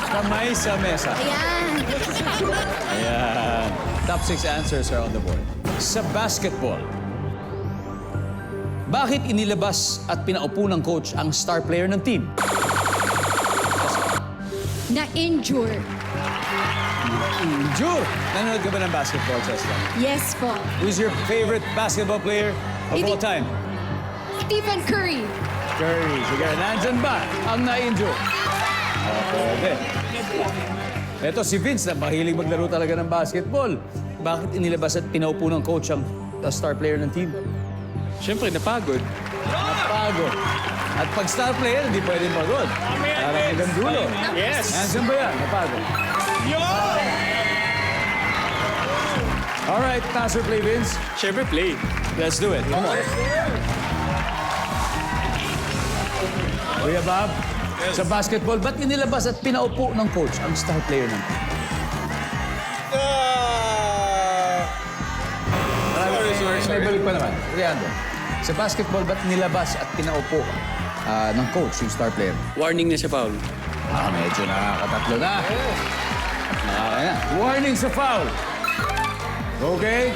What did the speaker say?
Kamay sa mesa. Ayan. Ayan. Top 6 answers are on the board. Sa basketball, bakit inilabas at pinaupo ng coach ang star player ng team? Na-injure. Jure! Nanonood ka ba ng basketball, Chesla? Yes po. Who's your favorite basketball player of all time? Stephen Curry. Curry. Sige, nandyan ba ang na-injure? Pwede. Ito si Vince na mahilig maglaro talaga ng basketball. Bakit inilabas at pinaupo ng coach ang star player ng team? Siyempre, napagod. Napagod. At pag star player, hindi pwedeng pagod. Parang hanggang dulo. Yes! Nandyan ba yan? Napagod. Alright, pass or play, Vince? Siyempre, play. Let's do it. Come on. Kuya Bob, sa basketball, ba't inilabas at pinaupo ng coach ang star player ng team? May balik pa naman. Leandro, sa basketball, ba't nilabas at pinaupo ng coach yung star player? Warning na siya, Paul. Medyo nakakatatlo na. Nakakaya na. Warning sa foul. Okay?